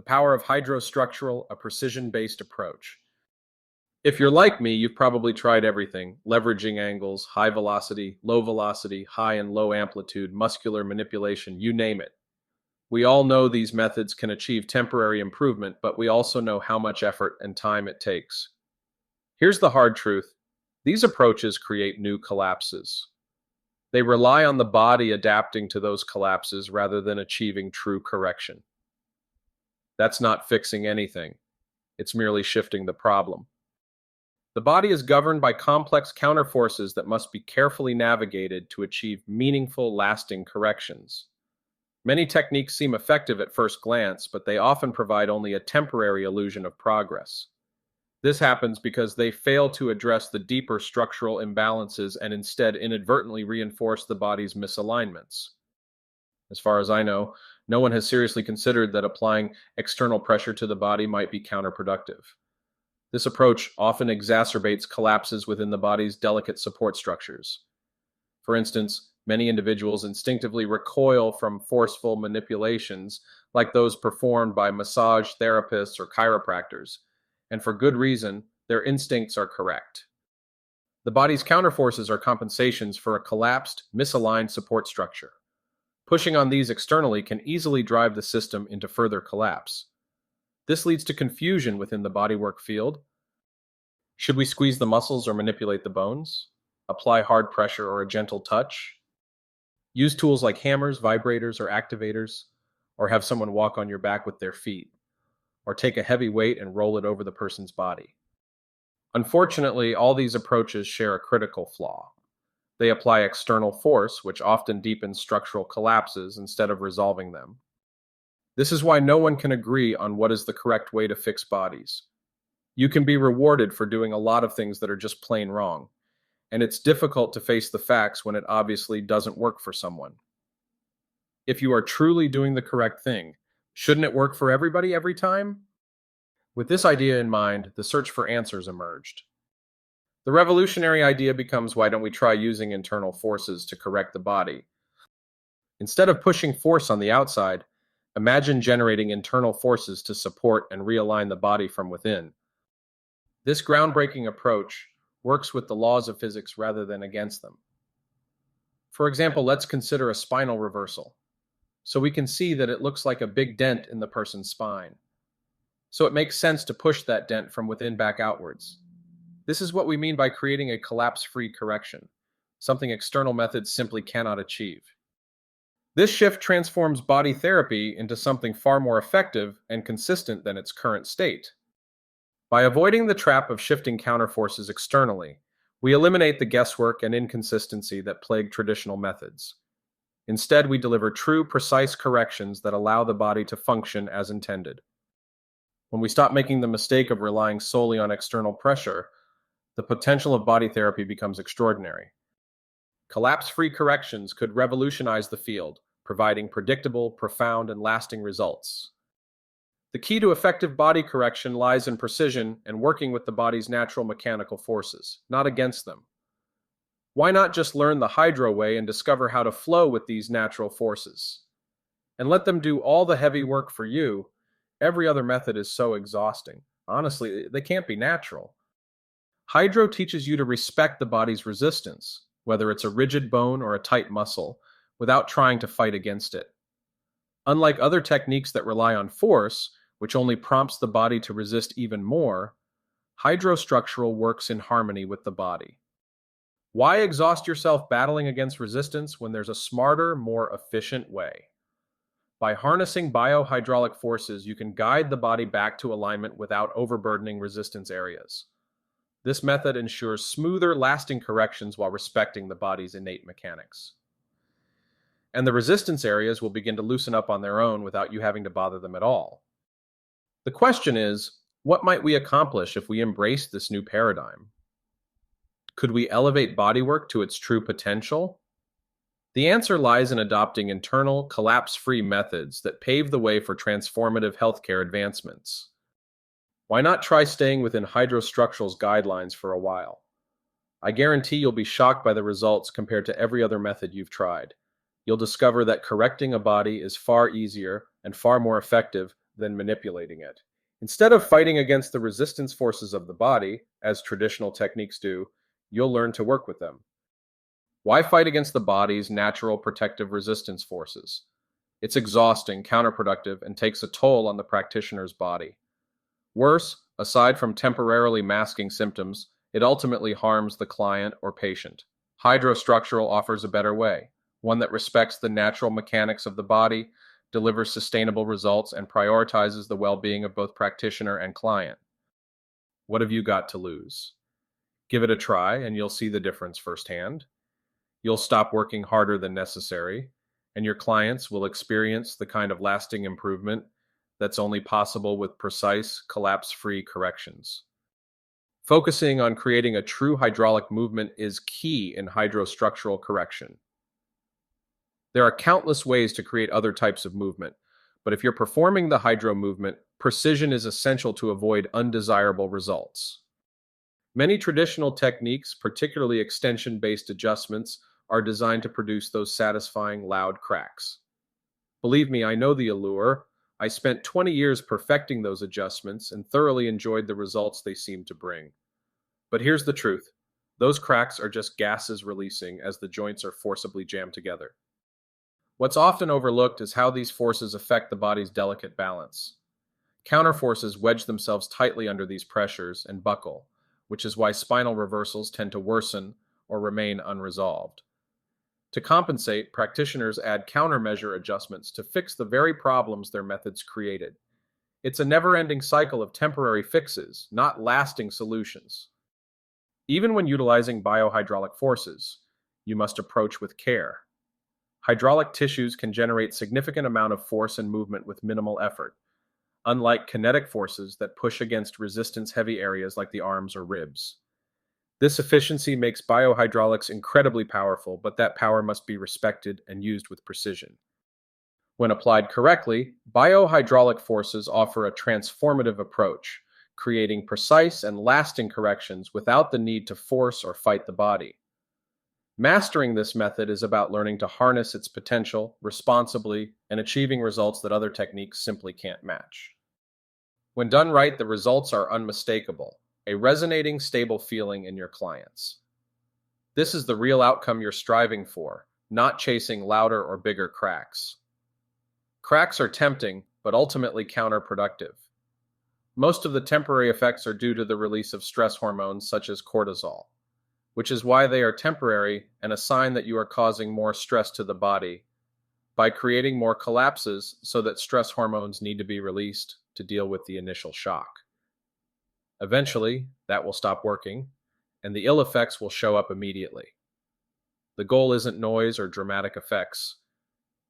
The power of hydrostructural, a precision-based approach. If you're like me, you've probably tried everything: leveraging angles, high velocity, high and low amplitude, muscular manipulation, you name it. We all know these methods can achieve temporary improvement, but we also know how much effort and time it takes. Here's the hard truth: these approaches create new collapses. They rely on the body adapting to those collapses rather than achieving true correction. That's not fixing anything, it's merely shifting the problem. The body is governed by complex counterforces that must be carefully navigated to achieve meaningful, lasting corrections. Many techniques seem effective at first glance, but they often provide only a temporary illusion of progress. This happens because they fail to address the deeper structural imbalances and instead inadvertently reinforce the body's misalignments. As far as I know, no one has seriously considered that applying external pressure to the body might be counterproductive. This approach often exacerbates collapses within the body's delicate support structures. For instance, many individuals instinctively recoil from forceful manipulations like those performed by massage therapists or chiropractors, and for good reason, their instincts are correct. The body's counterforces are compensations for a collapsed, misaligned support structure. Pushing on these externally can easily drive the system into further collapse. This leads to confusion within the bodywork field. Should we squeeze the muscles or manipulate the bones? Apply hard pressure or a gentle touch? Use tools like hammers, vibrators, or activators, or have someone walk on your back with their feet, or take a heavy weight and roll it over the person's body. Unfortunately, all these approaches share a critical flaw. They apply external force, which often deepens structural collapses instead of resolving them. This is why no one can agree on what is the correct way to fix bodies. You can be rewarded for doing a lot of things that are just plain wrong, and it's difficult to face the facts when it obviously doesn't work for someone. If you are truly doing the correct thing, shouldn't it work for everybody every time? With this idea in mind, the search for answers emerged. The revolutionary idea becomes, why don't we try using internal forces to correct the body? Instead of pushing force on the outside, imagine generating internal forces to support and realign the body from within. This groundbreaking approach works with the laws of physics rather than against them. For example, let's consider a spinal reversal. So we can see that it looks like a big dent in the person's spine. So it makes sense to push that dent from within back outwards. This is what we mean by creating a collapse-free correction, something external methods simply cannot achieve. This shift transforms body therapy into something far more effective and consistent than its current state. By avoiding the trap of shifting counterforces externally, we eliminate the guesswork and inconsistency that plague traditional methods. Instead, we deliver true, precise corrections that allow the body to function as intended. When we stop making the mistake of relying solely on external pressure, the potential of body therapy becomes extraordinary. Collapse-free corrections could revolutionize the field, providing predictable, profound, and lasting results. The key to effective body correction lies in precision and working with the body's natural mechanical forces, not against them. Why not just learn the hydro way and discover how to flow with these natural forces? And let them do all the heavy work for you. Every other method is so exhausting. Honestly, they can't be natural. Hydro teaches you to respect the body's resistance, whether it's a rigid bone or a tight muscle, without trying to fight against it. Unlike other techniques that rely on force, which only prompts the body to resist even more, hydrostructural works in harmony with the body. Why exhaust yourself battling against resistance when there's a smarter, more efficient way? By harnessing biohydraulic forces, you can guide the body back to alignment without overburdening resistance areas. This method ensures smoother, lasting corrections while respecting the body's innate mechanics. And the resistance areas will begin to loosen up on their own without you having to bother them at all. The question is, what might we accomplish if we embrace this new paradigm? Could we elevate bodywork to its true potential? The answer lies in adopting internal, collapse-free methods that pave the way for transformative healthcare advancements. Why not try staying within hydrostructural's guidelines for a while? I guarantee you'll be shocked by the results compared to every other method you've tried. You'll discover that correcting a body is far easier and far more effective than manipulating it. Instead of fighting against the resistance forces of the body, as traditional techniques do, you'll learn to work with them. Why fight against the body's natural protective resistance forces? It's exhausting, counterproductive, and takes a toll on the practitioner's body. Worse, aside from temporarily masking symptoms, it ultimately harms the client or patient. Hydrostructural offers a better way, one that respects the natural mechanics of the body, delivers sustainable results, and prioritizes the well-being of both practitioner and client. What have you got to lose? Give it a try and you'll see the difference firsthand. You'll stop working harder than necessary, and your clients will experience the kind of lasting improvement that's only possible with precise, collapse-free corrections. Focusing on creating a true hydraulic movement is key in hydrostructural correction. There are countless ways to create other types of movement, but if you're performing the hydro movement, precision is essential to avoid undesirable results. Many traditional techniques, particularly extension-based adjustments, are designed to produce those satisfying loud cracks. Believe me, I know the allure. I spent 20 years perfecting those adjustments and thoroughly enjoyed the results they seemed to bring. But here's the truth. Those cracks are just gases releasing as the joints are forcibly jammed together. What's often overlooked is how these forces affect the body's delicate balance. Counterforces wedge themselves tightly under these pressures and buckle, which is why spinal reversals tend to worsen or remain unresolved. To compensate, practitioners add countermeasure adjustments to fix the very problems their methods created. It's a never-ending cycle of temporary fixes, not lasting solutions. Even when utilizing biohydraulic forces, you must approach with care. Hydraulic tissues can generate significant amount of force and movement with minimal effort, unlike kinetic forces that push against resistance-heavy areas like the arms or ribs. This efficiency makes biohydraulics incredibly powerful, but that power must be respected and used with precision. When applied correctly, biohydraulic forces offer a transformative approach, creating precise and lasting corrections without the need to force or fight the body. Mastering this method is about learning to harness its potential responsibly and achieving results that other techniques simply can't match. When done right, the results are unmistakable. A resonating, stable feeling in your clients. This is the real outcome you're striving for, not chasing louder or bigger cracks. Cracks are tempting, but ultimately counterproductive. Most of the temporary effects are due to the release of stress hormones such as cortisol, which is why they are temporary and a sign that you are causing more stress to the body by creating more collapses so that stress hormones need to be released to deal with the initial shock. Eventually, that will stop working, and the ill effects will show up immediately. The goal isn't noise or dramatic effects.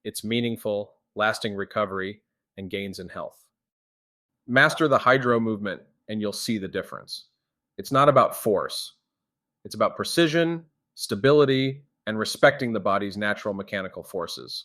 It's meaningful, lasting recovery and gains in health. Master the hydro movement, and you'll see the difference. It's not about force. It's about precision, stability, and respecting the body's natural mechanical forces.